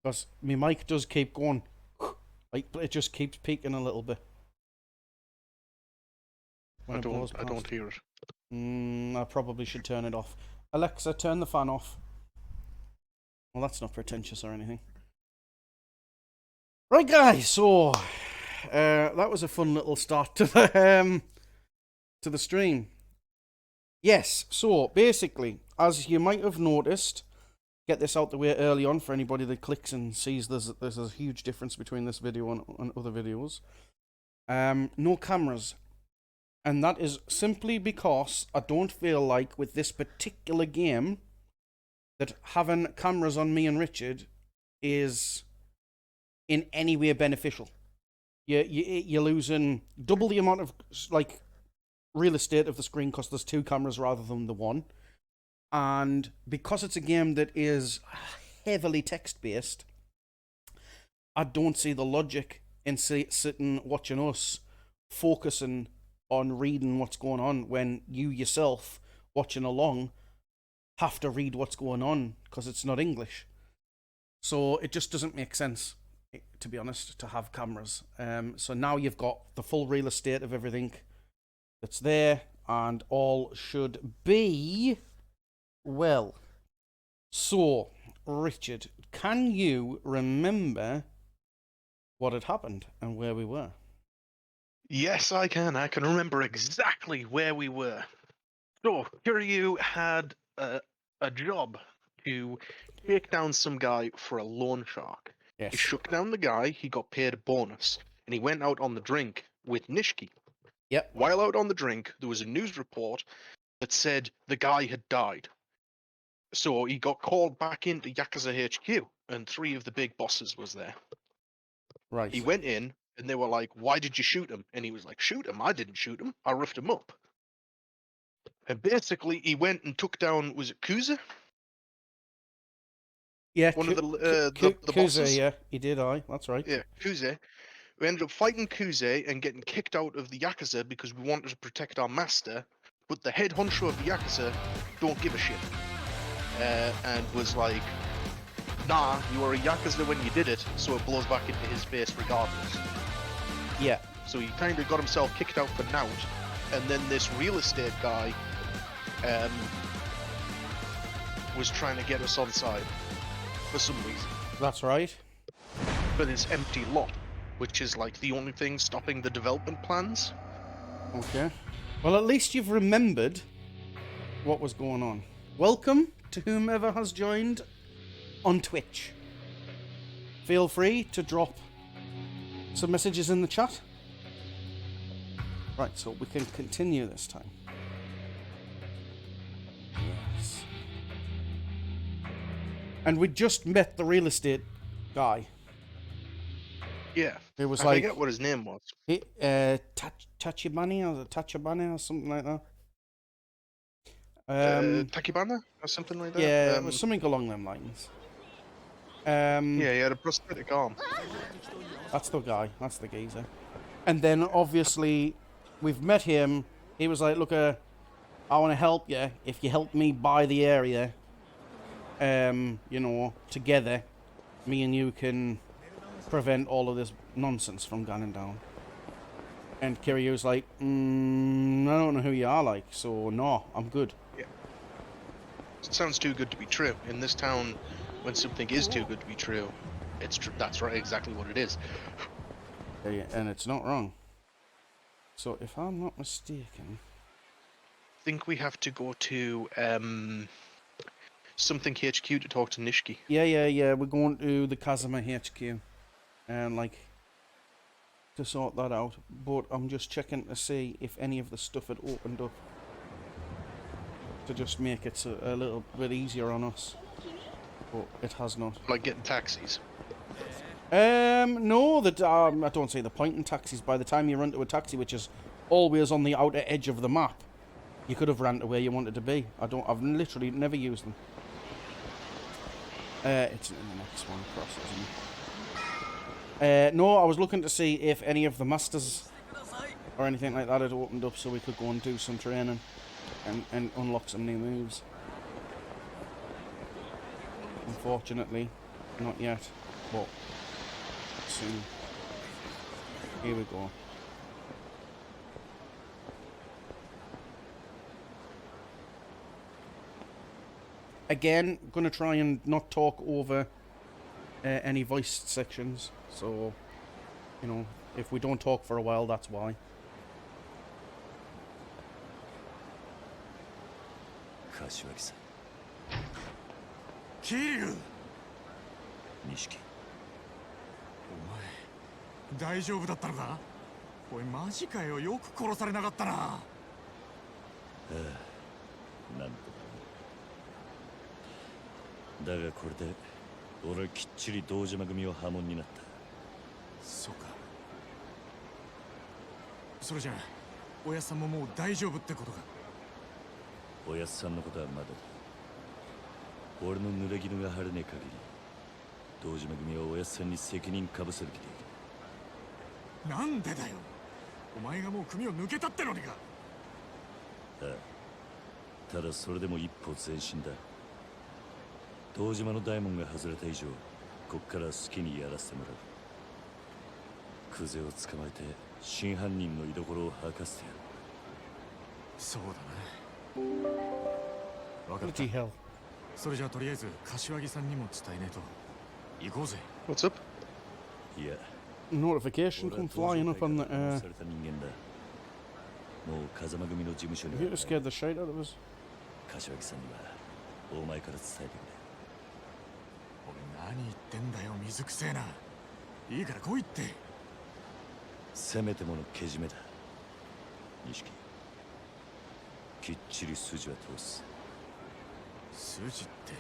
Because my mic does keep going. Like, it just keeps peaking a little bit. I don't hear it. I probably should turn it off. Alexa, turn the fan off. Well, that's not pretentious or anything. Right, guys. So that was a fun little start to the stream. Yes. So basically, as you might have noticed, get this out the way early on for anybody that clicks and sees there's a huge difference between this video and other videos. No cameras. And that is simply because I don't feel like with this particular game that having cameras on me and Richard is in any way beneficial. You're losing double the amount of like real estate of the screen because there's two cameras rather than the one. And because it's a game that is heavily text-based, I don't see the logic in sitting watching us focusing on reading what's going on when you yourself, watching along, have to read what's going on because it's not English. So it just doesn't make sense, to be honest, to have cameras. So now you've got the full real estate of everything that's there, and all should be well. So, Richard, can you remember what had happened and where we were? Yes, I can. I can remember exactly where we were. So, Kiryu had a job to take down some guy for a loan shark. Yes. He shook down the guy, he got paid a bonus, and he went out on the drink with Nishiki. Yep. While out on the drink, there was a news report that said the guy had died. So he got called back into Yakuza HQ, and 3 of the big bosses was there. Right. He went in, and they were like, "Why did you shoot him?" And he was like, "Shoot him? I didn't shoot him. I roughed him up." And basically, he went and took down, was it Kuza? Yeah, One of the bosses. Yeah, he did. That's right. Yeah, Kuze. We ended up fighting Kuze and getting kicked out of the Yakuza because we wanted to protect our master. But the head honcho of the Yakuza don't give a shit, and was like, "Nah, you were a Yakuza when you did it," so it blows back into his face regardless. Yeah. So he kind of got himself kicked out for now, and then this real estate guy was trying to get us on side for some reason. That's right. For this empty lot, which is like the only thing stopping the development plans. Okay. Well, at least you've remembered what was going on. Welcome to whomever has joined on Twitch. Feel free to drop some messages in the chat. Right, so we can continue this time. Yes. And we just met the real estate guy. Yeah. It was I forget what his name was. Tachibana or something like that. Takibana or something like that? Yeah, it was something along them lines. Yeah, he had a prosthetic arm. That's the guy. That's the geezer. And then, obviously, we've met him. He was like, look, I want to help you. If you help me buy the area, you know, together, me and you can prevent all of this nonsense from going down. And Kiryu's like, I don't know who you are, like, so no, I'm good. Yeah. It sounds too good to be true. In this town, when something is too good to be true, it's true. That's right, exactly what it is. And it's not wrong. So, if I'm not mistaken, I think we have to go to something HQ to talk to Nishiki. Yeah. We're going to the Kazuma HQ, and like to sort that out. But I'm just checking to see if any of the stuff had opened up to just make it a little bit easier on us. But it has not. Like getting taxis. No, I don't see the point in taxis. By the time you run to a taxi, which is always on the outer edge of the map, you could have ran to where you wanted to be. I've literally never used them. It's in the next one across, isn't it? No, I was looking to see if any of the masters or anything like that had opened up so we could go and do some training and unlock some new moves. Unfortunately, Not yet, but soon. Here we go. Again, gonna try and not talk over any voiced sections, so, you know, if we don't talk for a while, that's why. 柏木さん。桐生。錦。お前大丈夫だったのか。おいマジかよ、よく殺されなかったな。ああ、なんとか。だがこれで俺はきっちり堂島組を破門になった。そうか。それじゃあおやっさんももう大丈夫ってことか。おやっさんのことはまだだ。俺の濡れ衣が晴れねえ限り堂島組はおやっさんに責任かぶせる気でいる。なんでだよ。お前がもう組を抜けたってのにか。ああ、ただそれでも一歩前進だ。堂島の大門が外れた以上こっから好きにやらせてもらう。クゼを捕まえて真犯人の居所を吐かせてやる。そうだな。分かった。 Bloody hell. それじゃあとりあえず柏木さんにも伝えねえと。行こうぜ。 What's up? いや、 Notification come flying up on the された人間だ。もう風間組の事務所に computer. Scared the shit out of us. 柏木さんにはお前から伝えてくれ。俺何言ってんだよ、水くせえな。いいから来いって。せめてものけじめだ。錦、きっちり筋は通す。筋って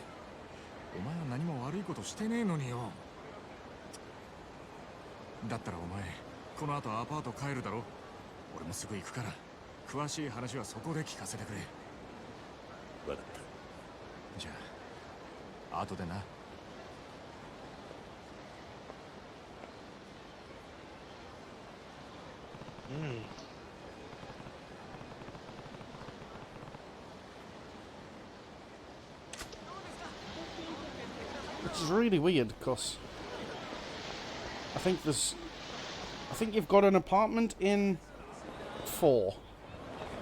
お前は何も悪いことしてねえのによ。だったらお前この後アパート帰るだろ。俺もすぐ行くから詳しい話はそこで聞かせてくれ。分かった。じゃあ後でな。Which is really weird, because I think you've got an apartment in 4.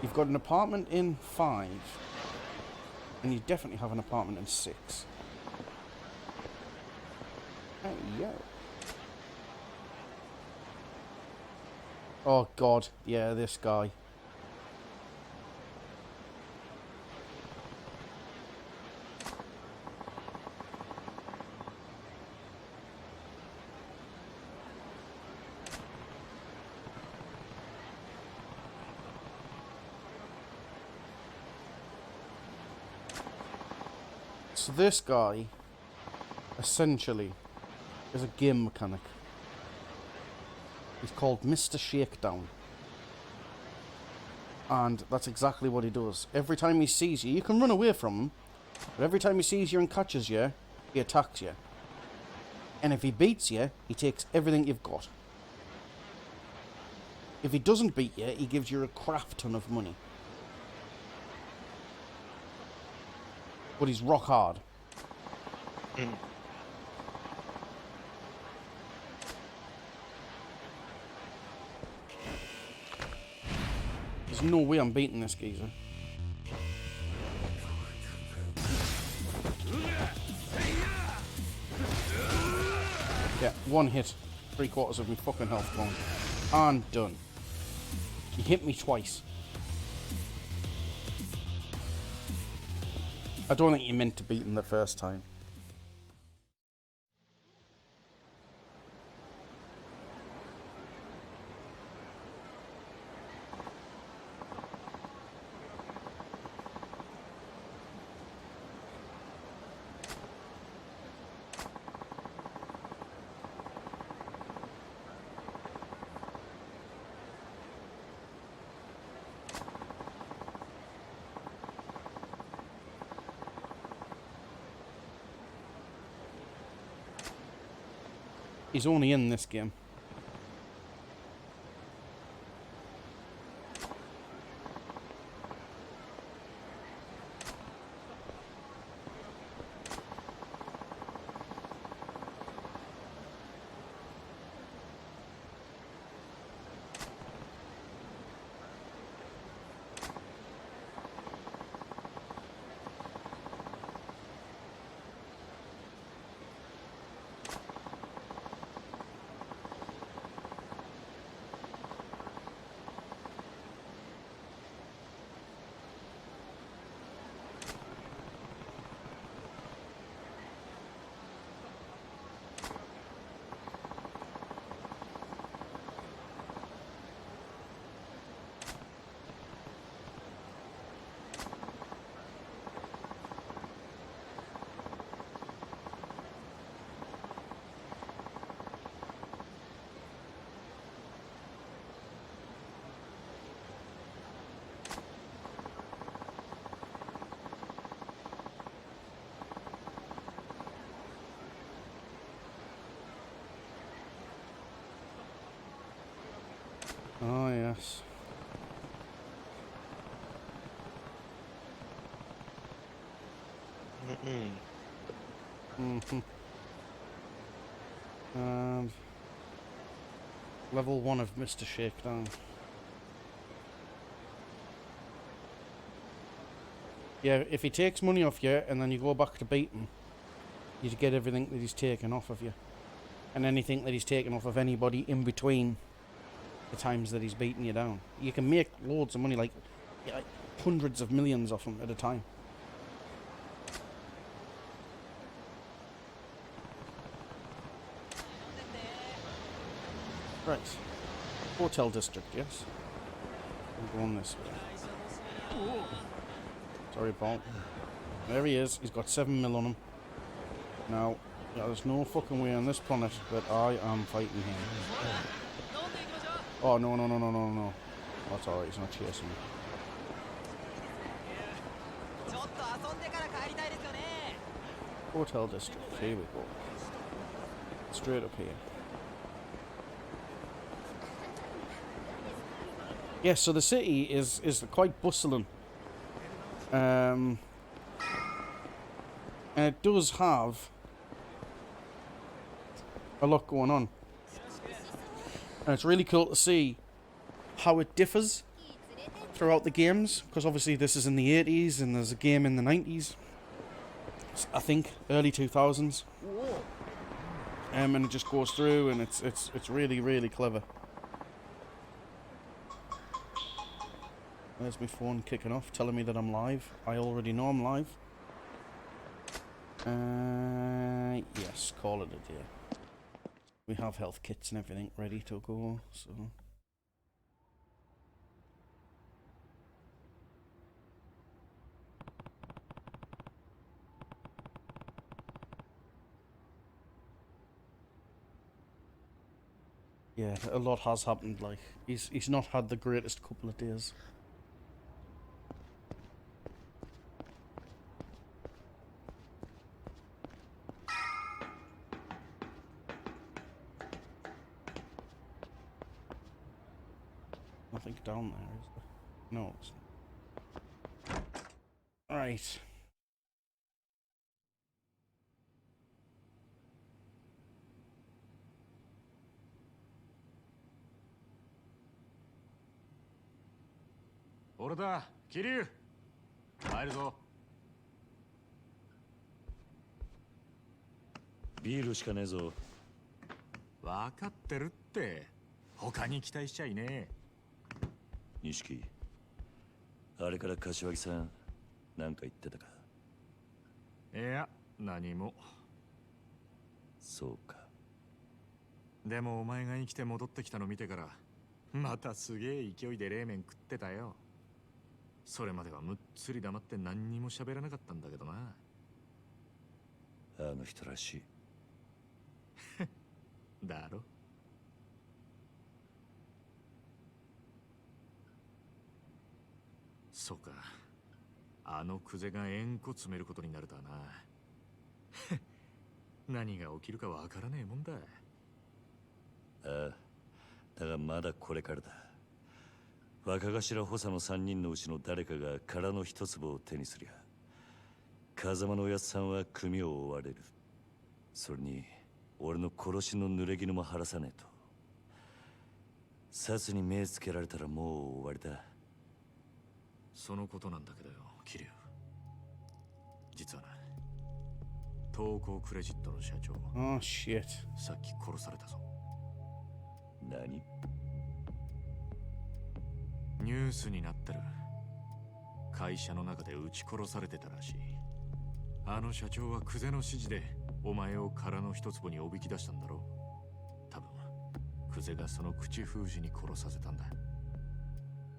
You've got an apartment in 5. And you definitely have an apartment in 6. Hey, yo. Oh, God. Yeah, this guy. So this guy, essentially, is a game mechanic. He's called Mr. Shakedown. And that's exactly what he does. Every time he sees you, you can run away from him, but every time he sees you and catches you, he attacks you. And if he beats you, he takes everything you've got. If he doesn't beat you, he gives you a crap ton of money. But he's rock hard. There's no way I'm beating this geezer. Yeah, one hit. 3/4 of my fucking health gone. And done. He hit me twice. I don't think you meant to beat him the first time. He's only in this game. Oh, yes. Mm-hmm. And level 1 of Mr. Shakedown. Yeah, if he takes money off you and then you go back to beat him, you get everything that he's taken off of you. And anything that he's taken off of anybody in between the times that he's beaten you down. You can make loads of money, like hundreds of millions off him at a time. Right. Hotel district, yes. I'm going this way. Sorry, Paul. There he is. He's got 7 mil on him. Now, there's no fucking way on this planet that I am fighting him. Oh, no, no, no, no, no, no. That's alright, he's not chasing me. Hotel district, here we go. Straight up here. Yes, so the city is quite bustling. And it does have a lot going on. And it's really cool to see how it differs throughout the games, because obviously this is in the 80s and there's a game in the 90s. I think early 2000s. And it just goes through, and it's really, really clever. There's my phone kicking off, telling me that I'm live. I already know I'm live. Yes, call it a day. We have health kits and everything ready to go, so... Yeah, a lot has happened, like, he's not had the greatest couple of days. Nothing down there, is there? No, it's not. Right.俺だ、桐生。入るぞ。ビールしかねえぞ。分かってるって。他に期待しちゃいねえ。錦。あれから柏木さん、なんか言ってたか。いや、何も。そうか。でもお前が生きて戻ってきたの見てから、またすげえ勢いで冷麺食ってたよ。それまではむっつり黙って何にも喋らなかったんだけどな。あの人らしい。だろ。そうか。あのクゼが円弧詰めることになるとはな。何が起きるかわからねえもんだ。ああ、だがまだこれからだ。若頭補佐の3人のうちの誰かが殻の一粒を手にすりゃ、風間のおやつさんは組を追われる。それに俺の殺しの濡れ衣も晴らさねえと。殺に目つけられたらもう終わりだ。そのことなんだけどよ、桐生。実はな、東光クレジットの社長、Oh shit. さっき殺されたぞ。何？ニュースになってる。会社の中で撃ち殺されてたらしい。あの社長はクゼの指示でお前を殻の一坪におびき出したんだろう。多分クゼがその口封じに殺させたんだ。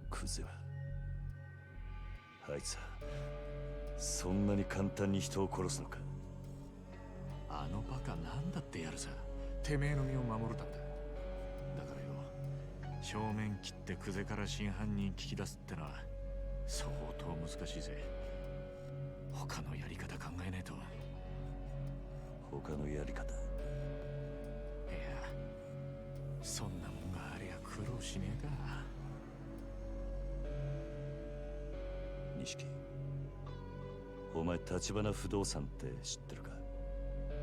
クゼはあいつはそんなに簡単に人を殺すのか。あのバカなんだってやるさ。てめえの身を守るためだ。だからよ、正面切ってクゼから真犯人聞き出すってのは相当難しいぜ。他のやり方考えねえと。他のやり方？いや、そんなもんがありゃ苦労しねえか。錦、お前立花不動産って知ってるか？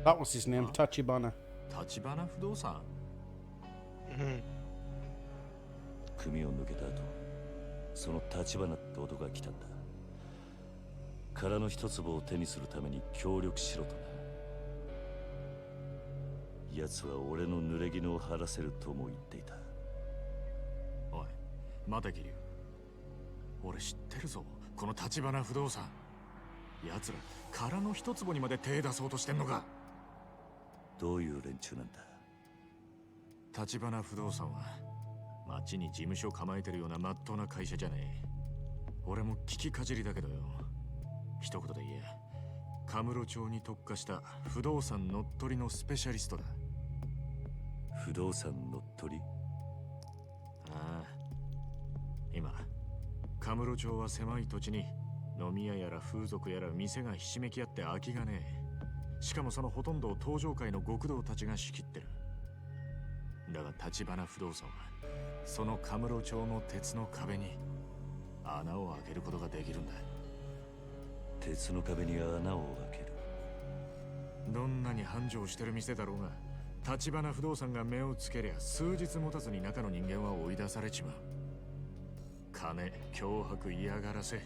That was his name, Tachibana. 立花不動産。Mhm. 組を抜けた後、その立花って男が来たんだ。殻の一粒を手にするために協力しろとな。奴は俺の濡れ衣を晴らせるとも言っていた。おい、待て桐生。俺知ってるぞ、この立花不動産。奴ら殻の一粒にまで手出そうとしてんのか。どういう連中なんだ？立花不動産は町に事務所構えてるような真っ当な会社じゃねえ。俺も聞きかじりだけどよ、一言で言え、カムロ町に特化した不動産乗っ取りのスペシャリストだ。不動産乗っ取り？ああ、今カムロ町は狭い土地に飲み屋やら風俗やら店がひしめき合って空きがねえ。しかもそのほとんどを東上界の極道たちが仕切ってる。だが立花不動産はそのカムロ町の鉄の壁に穴を開けることができるんだ。鉄の壁に穴を開ける。どんなに繁盛してる店だろうが、立花不動産が目をつけりゃ数日持たずに中の人間は追い出されちまう。金、脅迫、嫌がらせ。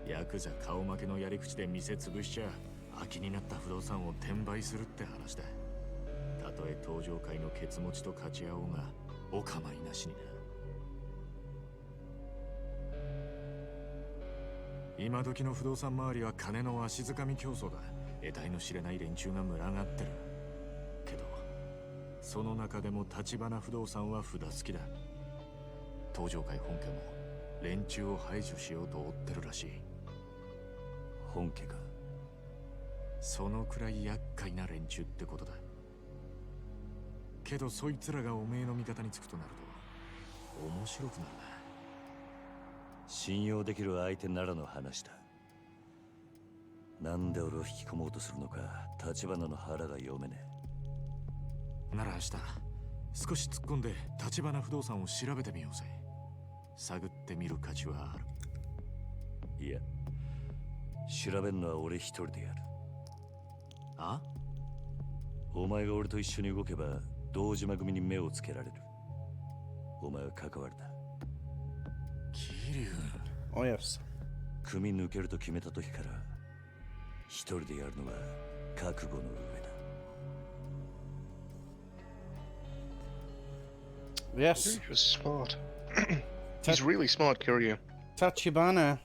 ヤクザ顔負けのやり口で店潰しちゃ空きになった不動産を転売するって話だ。たとえ東上界のケツ持ちと勝ち合おうがお構いなしにな。今時の不動産周りは金の足づかみ競争だ。得体の知れない連中が群がってる。けどその中でも立花不動産は札付きだ。東上界本家も連中を排除しようと追ってるらしい。本家か。そのくらい厄介な連中ってことだ。けどそいつらがおめえの味方につくとなると面白くなるな。信用できる相手ならの話だ。なんで俺を引き込もうとするのか立花の腹が読めねえ。なら明日少し突っ込んで立花不動産を調べてみようぜ。探ってみる価値はある。いや、調べんのは俺一人でやる。あ？お前が俺と一緒に動けば堂島組に目をつけられる。お前は関わるな。桐生。Oh, yes. 組抜けると決めた時から一人でやるのは覚悟の上だ。Yes. He was smart. He's really smart, Kiryu. Tachibana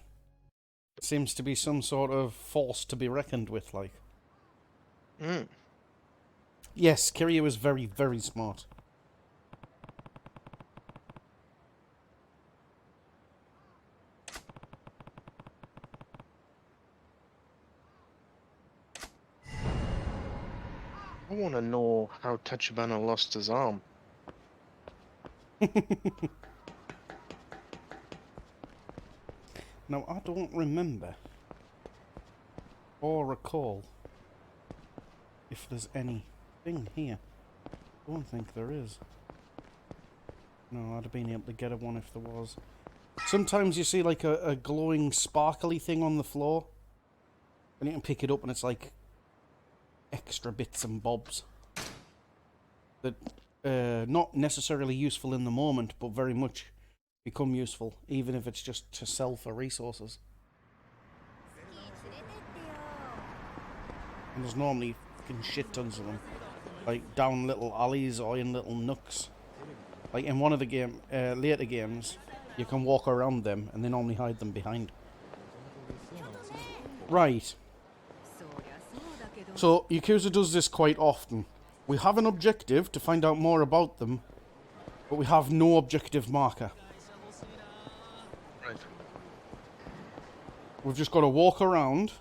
seems to be some sort of force to be reckoned with, like. Mm. Yes, Kiryu is very, very smart. I want to know how Tachibana lost his arm. Now, I don't remember or recall if there's anything here. I don't think there is. No, I'd have been able to get one if there was. Sometimes you see like a glowing sparkly thing on the floor and you can pick it up and it's like extra bits and bobs that not necessarily useful in the moment but very much become useful even if it's just to sell for resources. And there's normally fucking shit tons of them, like down little alleys or in little nooks. Like in one of the later games, you can walk around them and they normally hide them behind. Right. So Yakuza does this quite often. We have an objective to find out more about them, but we have no objective marker. Right. We've just got to walk around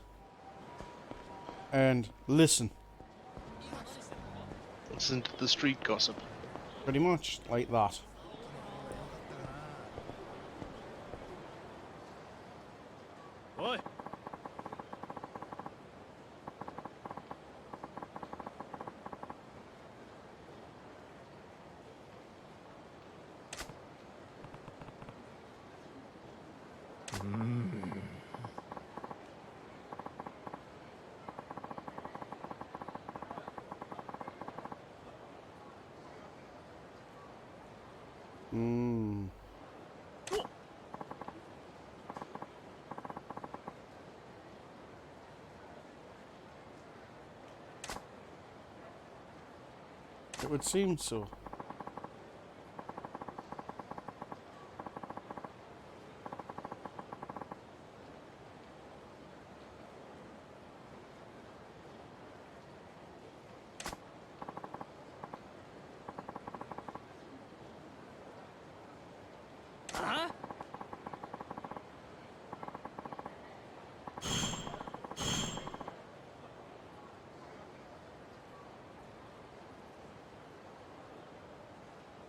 and listen. Listen to the street gossip. Pretty much like that. Oi! It would seem so.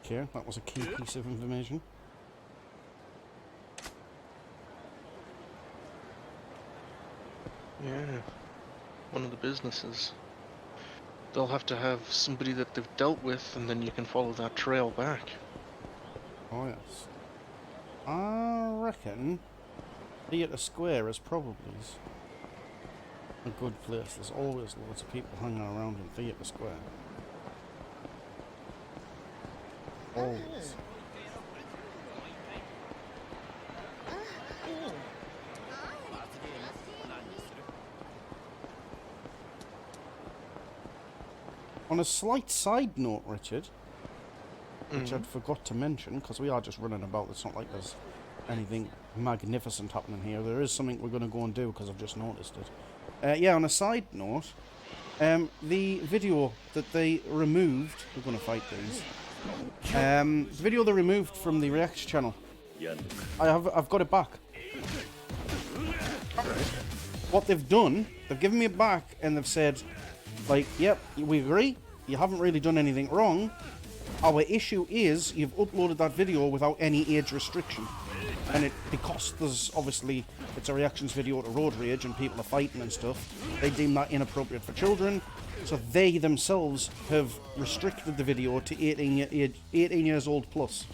Okay, that was a key piece of information. Yeah. One of the businesses. They'll have to have somebody that they've dealt with, and then you can follow that trail back. Oh, yes. I reckon Theatre Square is probably a good place. There's always loads of people hanging around in Theatre Square. Always. On a slight side note, Richard, which I'd forgot to mention, because we are just running about, it's not like there's anything magnificent happening here. There is something we're going to go and do, because I've just noticed it. Yeah, on a side note, the video that they removed, we're going to fight these, the video they removed from the React channel, I've got it back. What they've done, they've given me it back, and they've said, like, yep, we agree, you haven't really done anything wrong. Our issue is you've uploaded that video without any age restriction. And because there's obviously, it's a reactions video to road rage and people are fighting and stuff, they deem that inappropriate for children. So they themselves have restricted the video to 18 years old plus.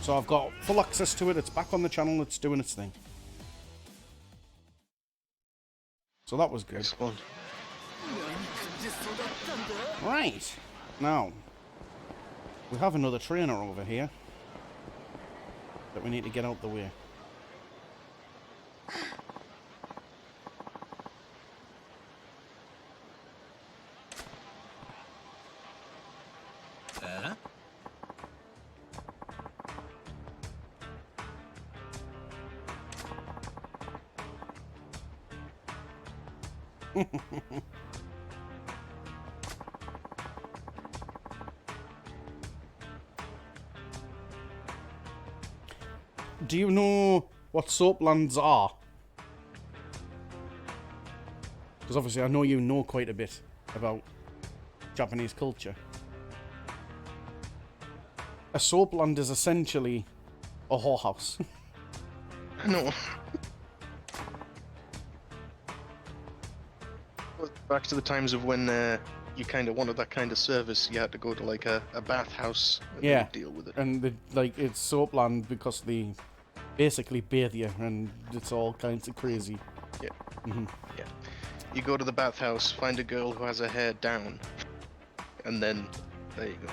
So I've got full access to it, it's back on the channel, it's doing its thing. So that was good. Excellent. Right. Now, we have another trainer over here that we need to get out the way. Do you know what soaplands are? Because obviously I know you know quite a bit about Japanese culture. A soapland is essentially a whorehouse. No. Back to the times of when you kind of wanted that kind of service, you had to go to like a bathhouse and Yeah, deal with it. and it's soapland because they basically bathe you, and it's all kinds of crazy. Yeah. Mm-hmm. Yeah. You go to the bathhouse, find a girl who has her hair down, and then there you go.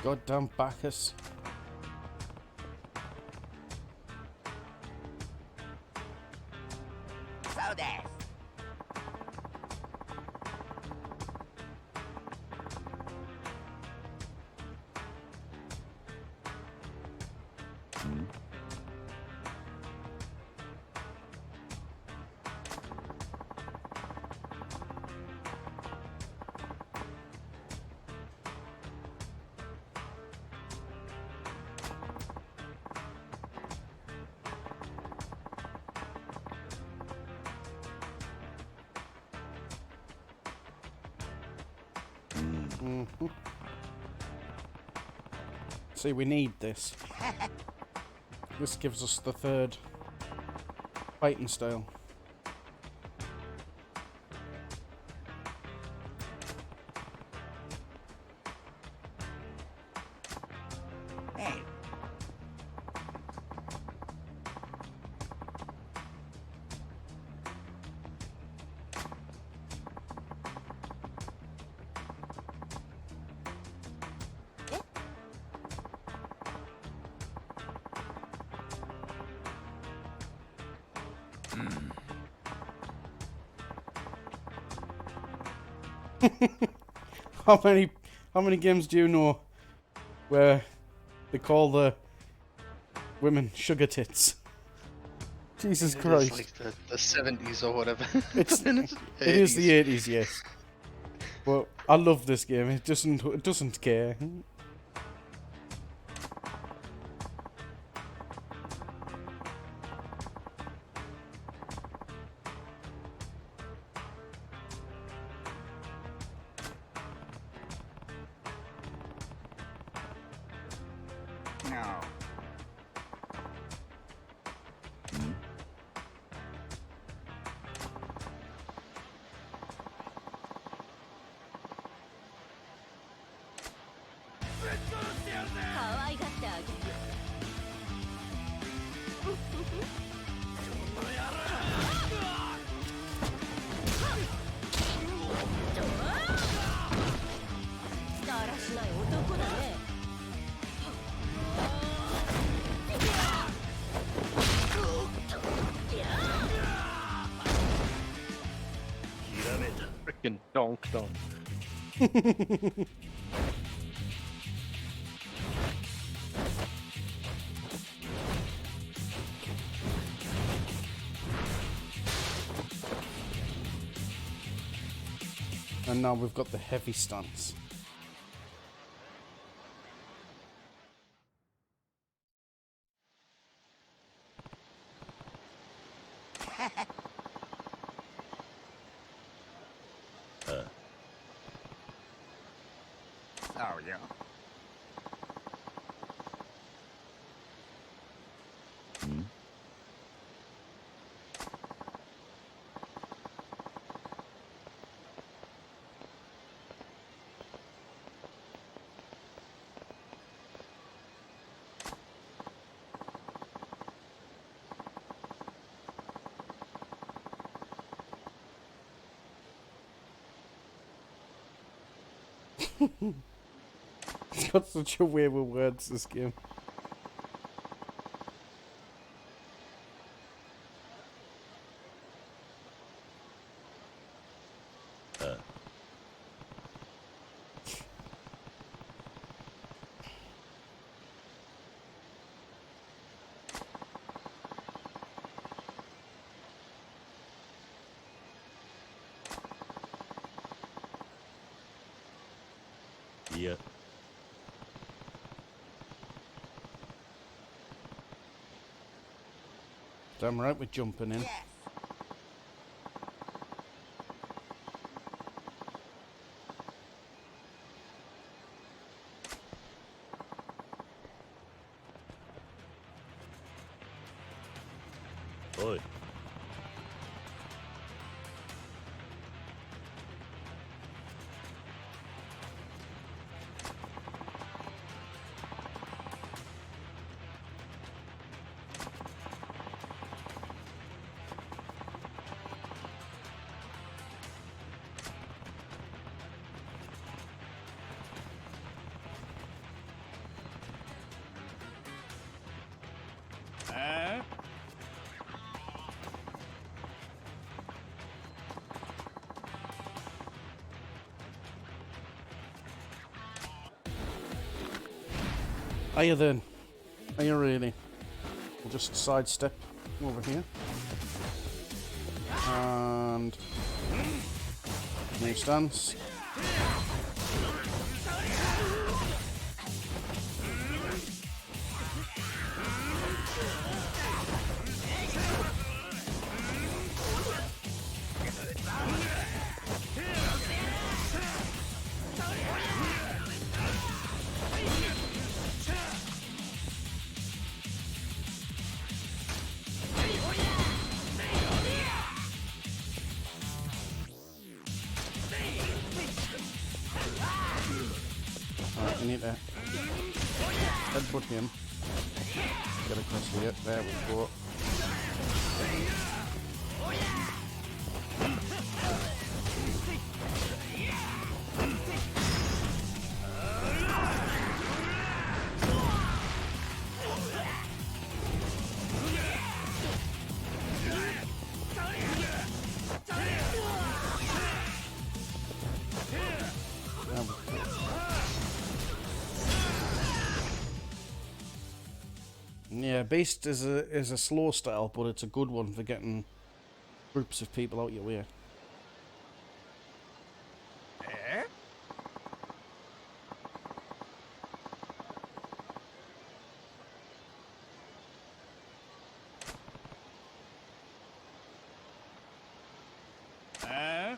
Goddamn Bacchus. Mm-hmm. See, we need this. This gives us the third fighting style. How many games do you know where they call the women sugar tits? Jesus It Christ. is like the 70s or whatever. It's And it's it is the 80s. 80s, yes. But I love this game. It doesn't care. No. Freaking donked on. And now we've got the heavy stance. Oh, yeah. It's got such a way with words, this game. Yeah. Damn right we're jumping in. Oi. Are you then? Are you really? We'll just sidestep over here. And new stance. Alright, we need to headbutt him. Get across here. There we go. Beast is a slow style, but it's a good one for getting groups of people out your way. Eh? Eh?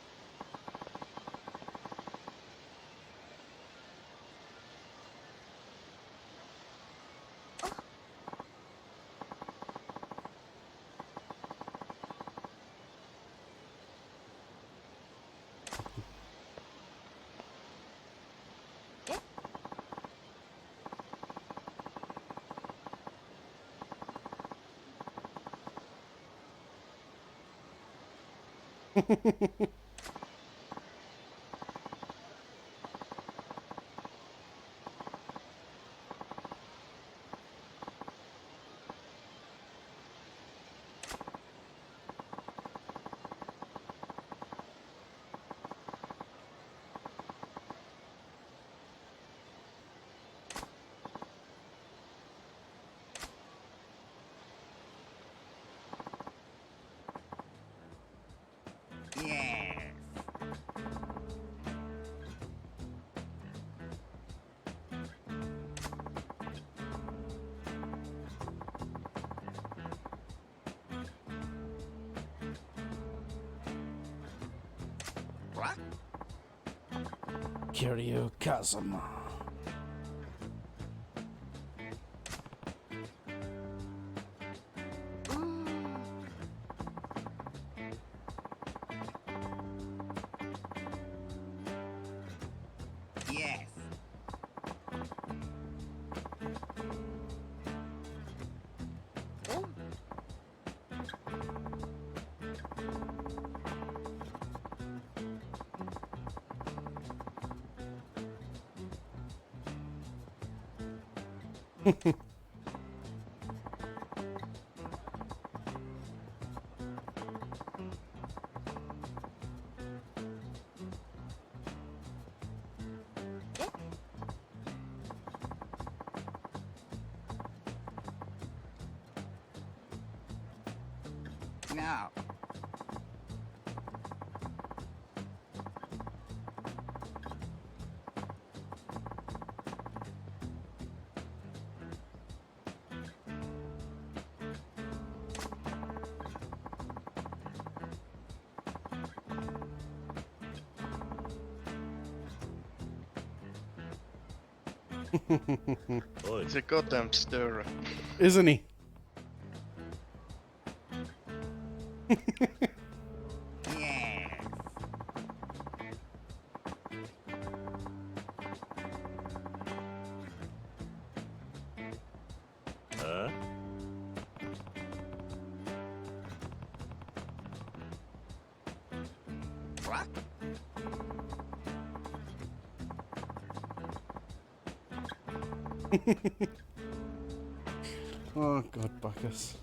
Yes. What? Kiryu Kazuma. Yes. Now. Oi, He's a goddamn stirrer. Isn't he? Yes. huh? What? Oh God, Bacchus.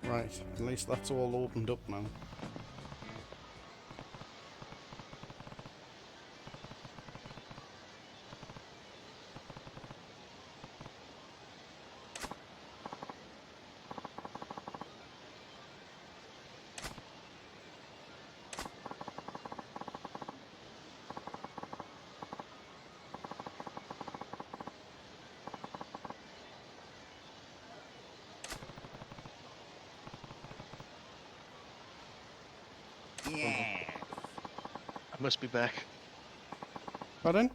Right, at least that's all opened up now. must be back. Pardon?